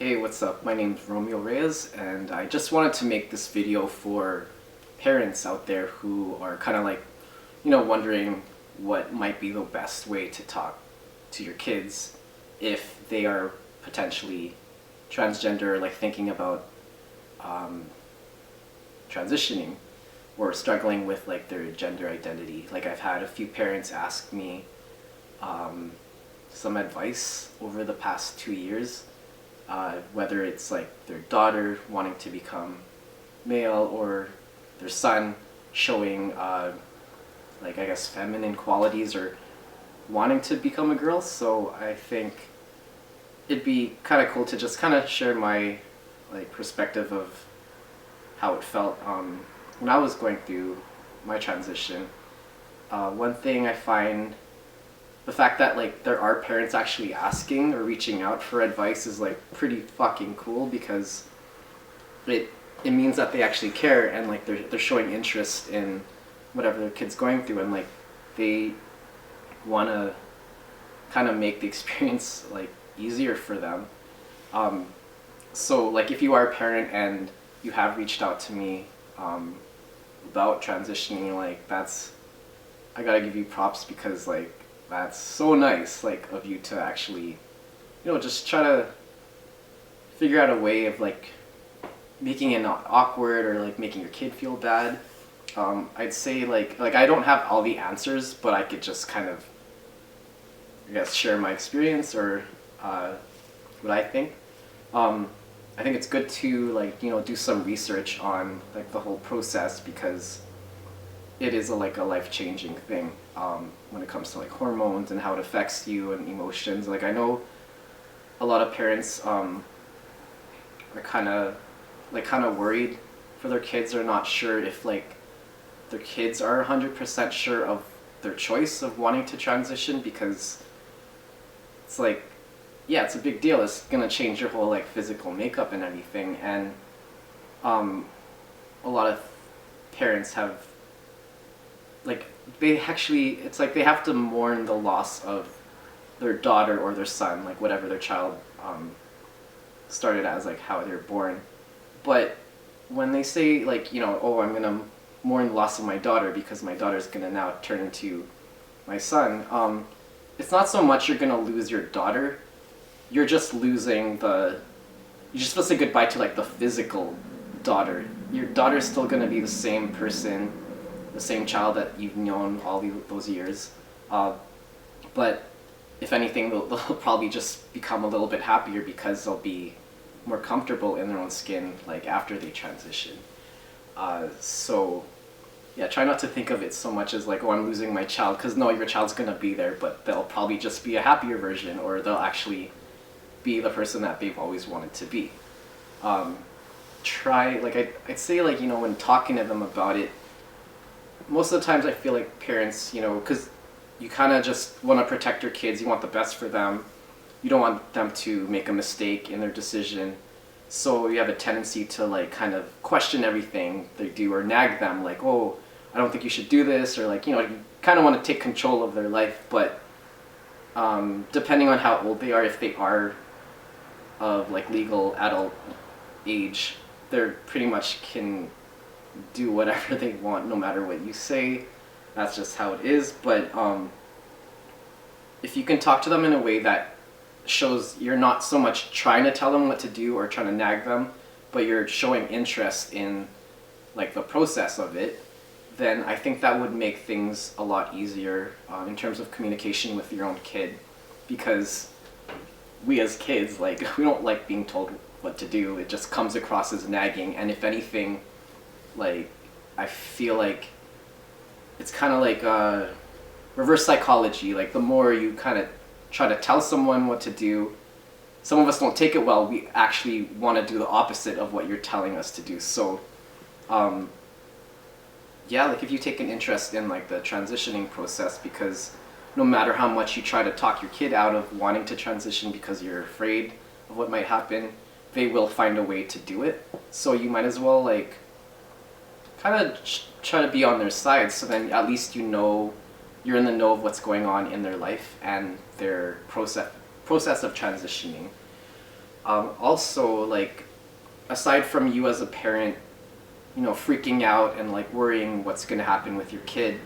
Hey, what's up? My name's Romeo Reyes, and I just wanted to make this video for parents out there who are kind of like, wondering what might be the best way to talk to your kids if they are potentially transgender, like thinking about transitioning or struggling with like their gender identity. Like I've had a few parents ask me some advice over the past 2 years. Whether it's like their daughter wanting to become male or their son showing like I guess feminine qualities or wanting to become a girl. So I think it'd be kind of cool to just kind of share my like perspective of how it felt when I was going through my transition. One thing I find, the fact that like there are parents actually asking or reaching out for advice is like pretty fucking cool, because it means that they actually care and like they're showing interest in whatever their kid's going through, and like they want to kind of make the experience like easier for them. So like if you are a parent and you have reached out to me about transitioning, like I gotta give you props, because like that's so nice, like, of you to actually, just try to figure out a way of like making it not awkward or like making your kid feel bad. I'd say like I don't have all the answers, but I could just kind of, I guess, share my experience or what I think. I think it's good to like do some research on like the whole process, because it is like a life-changing thing when it comes to like hormones and how it affects you and emotions. Like I know a lot of parents are kind of worried for their kids. They're not sure if like their kids are 100% sure of their choice of wanting to transition, because it's like, yeah, it's a big deal. It's gonna change your whole like physical makeup and everything. And a lot of parents have like, it's like they have to mourn the loss of their daughter or their son, like whatever their child started as, like how they're born. But when they say like, oh, I'm gonna mourn the loss of my daughter because my daughter's gonna now turn into my son, it's not so much you're gonna lose your daughter, you're just losing you're just supposed to say goodbye to like the physical daughter. Your daughter's still gonna be the same person, the same child that you've known all those years, but if anything, they'll probably just become a little bit happier because they'll be more comfortable in their own skin like after they transition. So yeah, try not to think of it so much as like, oh, I'm losing my child, because no, your child's gonna be there, but they'll probably just be a happier version, or they'll actually be the person that they've always wanted to be. I'd say like, when talking to them about it, most of the times I feel like parents, because you kind of just want to protect your kids, you want the best for them, you don't want them to make a mistake in their decision, so you have a tendency to like kind of question everything they do or nag them like, oh, I don't think you should do this, or like, you kind of want to take control of their life. But depending on how old they are, if they are of like legal adult age, they're pretty much can do whatever they want no matter what you say. That's just how it is. But if you can talk to them in a way that shows you're not so much trying to tell them what to do or trying to nag them, but you're showing interest in like the process of it, then I think that would make things a lot easier in terms of communication with your own kid. Because we as kids, like, we don't like being told what to do. It just comes across as nagging, and if anything, like, I feel like it's kind of like reverse psychology. Like, the more you kind of try to tell someone what to do, some of us don't take it well. We actually want to do the opposite of what you're telling us to do. So yeah, like if you take an interest in like the transitioning process, because no matter how much you try to talk your kid out of wanting to transition because you're afraid of what might happen, they will find a way to do it. So you might as well like kind of try to be on their side, so then at least you're in the know of what's going on in their life and their process of transitioning. Also, like, aside from you as a parent, you know, freaking out and like worrying what's going to happen with your kid,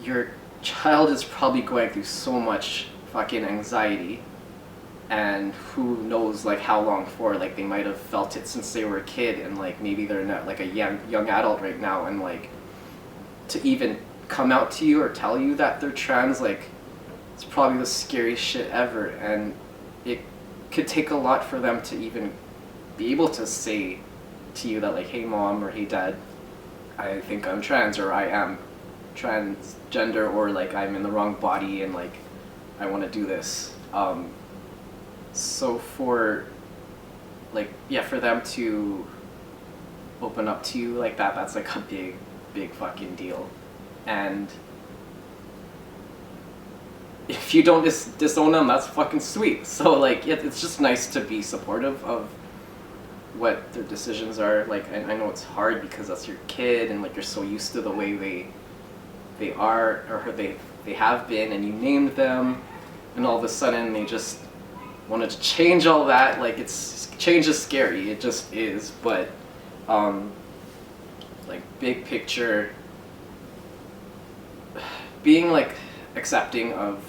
your child is probably going through so much fucking anxiety, and who knows like how long for. Like, they might have felt it since they were a kid, and like maybe they're not like a young adult right now, and like to even come out to you or tell you that they're trans, like, it's probably the scariest shit ever. And it could take a lot for them to even be able to say to you that, like, hey mom or hey dad, I think I'm trans, or I am transgender, or like I'm in the wrong body and like I want to do this. So for like, yeah, for them to open up to you like that, that's like a big fucking deal. And if you don't disown them, that's fucking sweet. So like, it's just nice to be supportive of what their decisions are. Like, I know it's hard because that's your kid, and like you're so used to the way they are, or they have been, and you named them, and all of a sudden they just wanted to change all that. Like, change is scary, it just is. But like, big picture, being like accepting of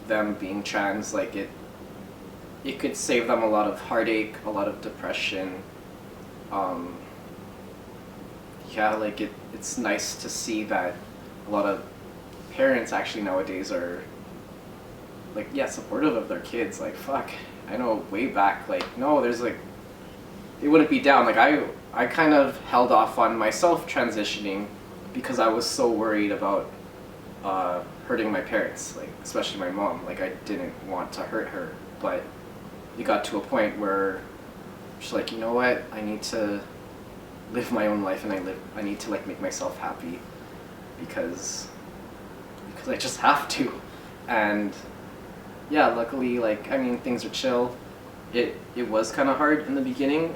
them being trans, like it could save them a lot of heartache, a lot of depression. Yeah, like it's nice to see that a lot of parents actually nowadays are like, yeah, supportive of their kids. Like, fuck, I know way back, like, no, there's like, they wouldn't be down. Like, I kind of held off on myself transitioning because I was so worried about hurting my parents, like especially my mom. Like, I didn't want to hurt her, but it got to a point where she's like, you know what, I need to live my own life, and I need to like make myself happy because I just have to. And yeah, luckily, like, I mean, things are chill. It was kind of hard in the beginning.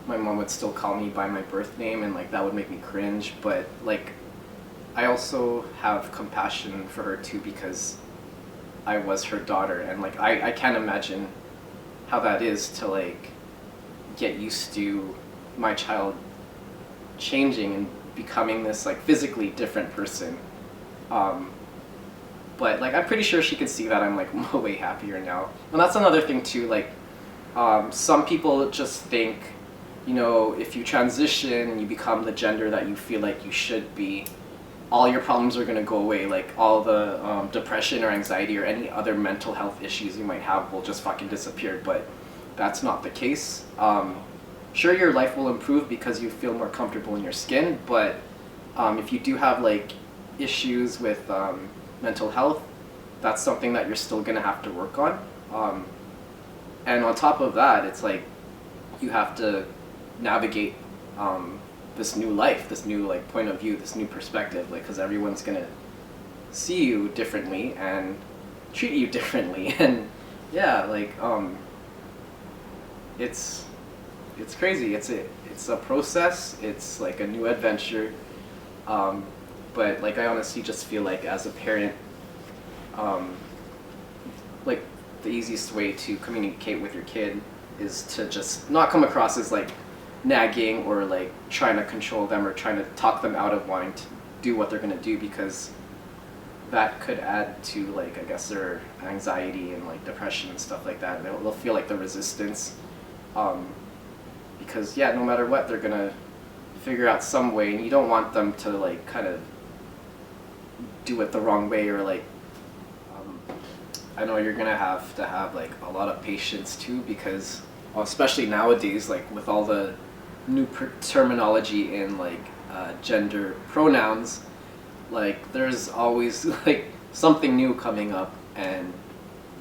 My mom would still call me by my birth name, and like that would make me cringe, but like I also have compassion for her too, because I was her daughter, and like I can't imagine how that is to like get used to my child changing and becoming this like physically different person. But like, I'm pretty sure she could see that I'm like way happier now. And that's another thing too, like some people just think, you know, if you transition and you become the gender that you feel like you should be, all your problems are going to go away. Like, all the depression or anxiety or any other mental health issues you might have will just fucking disappear. But that's not the case. Sure, your life will improve because you feel more comfortable in your skin, but if you do have like issues with mental health, that's something that you're still going to have to work on. And on top of that, it's like you have to navigate this new life, this new like point of view, this new perspective, like, because everyone's gonna see you differently and treat you differently. And yeah, like it's crazy. It's a process. It's like a new adventure. But like, I honestly just feel like as a parent, like the easiest way to communicate with your kid is to just not come across as like nagging or like trying to control them or trying to talk them out of wanting to do what they're going to do, because that could add to like, I guess, their anxiety and like depression and stuff like that. They'll feel like the resistance, because yeah, no matter what, they're going to figure out some way, and you don't want them to like kind of do it the wrong way, or like I know you're gonna have to have like a lot of patience too, because especially nowadays, like with all the new terminology in like gender pronouns, like there's always like something new coming up, and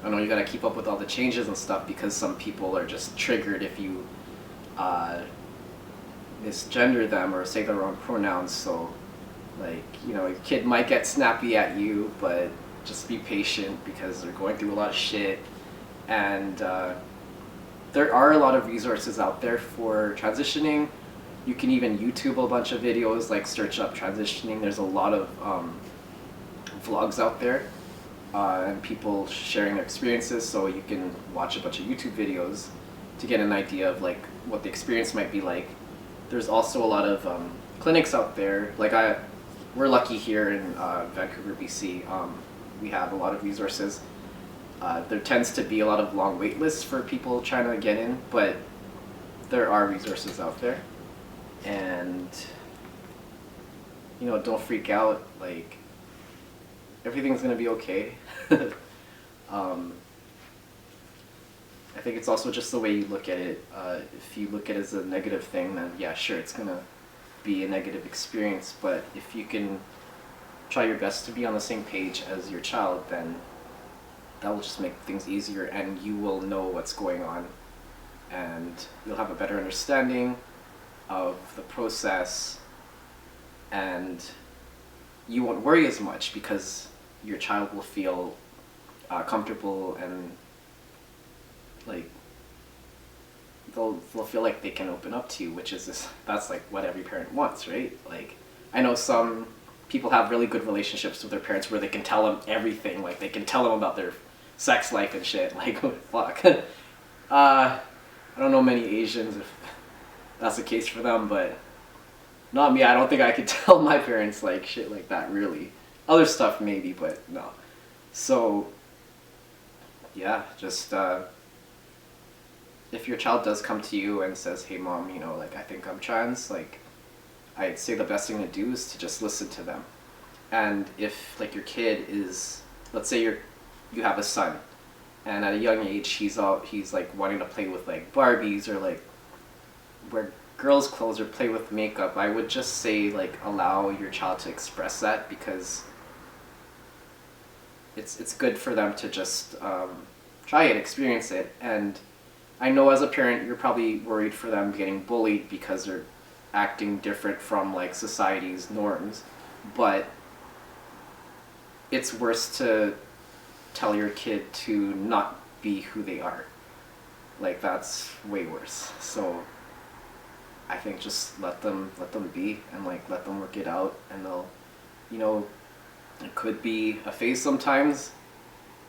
I know you gotta keep up with all the changes and stuff, because some people are just triggered if you misgender them or say the wrong pronouns. So like, you know, your kid might get snappy at you, but just be patient because they're going through a lot of shit. And there are a lot of resources out there for transitioning. You can even YouTube a bunch of videos, like search up transitioning. There's a lot of vlogs out there. and people sharing their experiences. So you can watch a bunch of YouTube videos to get an idea of like what the experience might be like. There's also a lot of clinics out there. We're lucky here in Vancouver, BC. We have a lot of resources. There tends to be a lot of long wait lists for people trying to get in, but there are resources out there. And don't freak out. Like, everything's gonna be okay. I think it's also just the way you look at it. If you look at it as a negative thing, then yeah, sure, it's gonna be a negative experience. But if you can try your best to be on the same page as your child, then that will just make things easier, and you will know what's going on, and you'll have a better understanding of the process, and you won't worry as much because your child will feel comfortable, and like they'll feel like they can open up to you, which is that's like what every parent wants, right? Like, I know some people have really good relationships with their parents where they can tell them everything, like they can tell them about their sex life and shit, like fuck. I don't know many Asians if that's the case for them, but not me. I don't think I could tell my parents like shit like that, really. Other stuff maybe, but no. So yeah, just if your child does come to you and says, hey mom, like I think I'm trans, like I'd say the best thing to do is to just listen to them. And if like your kid is, let's say you have a son, and at a young age he's like wanting to play with like Barbies or like wear girls' clothes or play with makeup, I would just say like allow your child to express that, because it's good for them to just try it, experience it. And I know as a parent you're probably worried for them getting bullied because they're acting different from like society's norms, but it's worse to tell your kid to not be who they are. Like, that's way worse. So I think just let them be, and like let them work it out, and they'll, it could be a phase sometimes,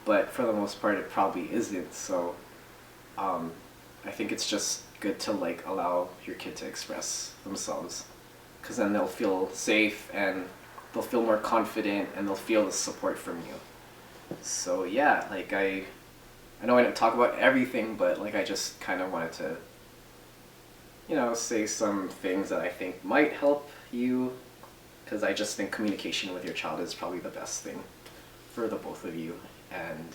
but for the most part it probably isn't. So I think it's just good to like allow your kid to express themselves, because then they'll feel safe and they'll feel more confident and they'll feel the support from you. So yeah, like I know I didn't talk about everything, but like I just kind of wanted to say some things that I think might help you, because I just think communication with your child is probably the best thing for the both of you, and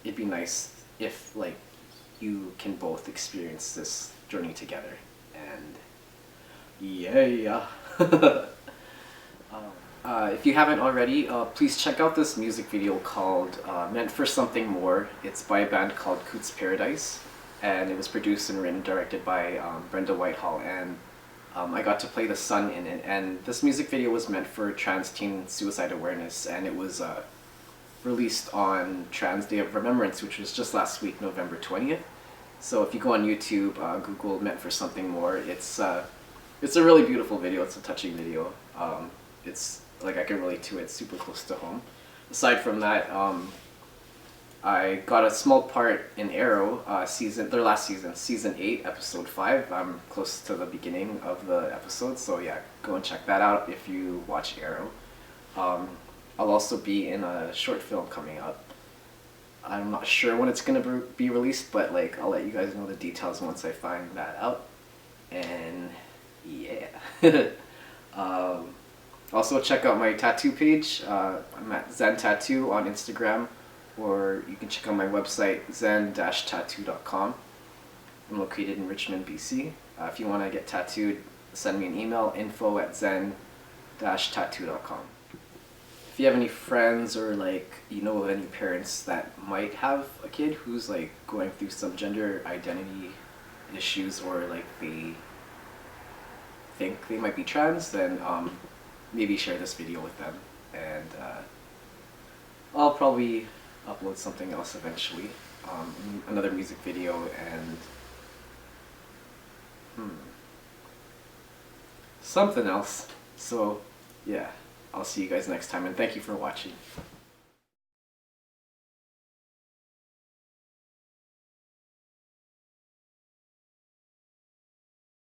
it'd be nice if like you can both experience this journey together. And yeah. If you haven't already, please check out this music video called Meant for Something More. It's by a band called Coots Paradise, and it was produced and written, directed by Brenda Whitehall, and I got to play the son in it. And this music video was meant for Trans Teen Suicide Awareness, and it was released on Trans Day of Remembrance, which was just last week, November 20th. So if you go on YouTube, Google Meant for Something More, it's a really beautiful video. It's a touching video. It's like I can relate to it, super close to home. Aside from that, I got a small part in Arrow, their last season, season 8, episode 5. I'm close to the beginning of the episode, so yeah, go and check that out if you watch Arrow. I'll also be in a short film coming up. I'm not sure when it's gonna be released, but like I'll let you guys know the details once I find that out. And yeah. Also check out my tattoo page. I'm at Zen Tattoo on Instagram, or you can check out my website, zen-tattoo.com. I'm located in Richmond, BC. If you want to get tattooed, send me an email, info@zen-tattoo.com. If you have any friends or like of any parents that might have a kid who's like going through some gender identity issues, or like they think they might be trans, then maybe share this video with them, and I'll probably upload something else eventually, another music video, and something else. So yeah, I'll see you guys next time, and thank you for watching.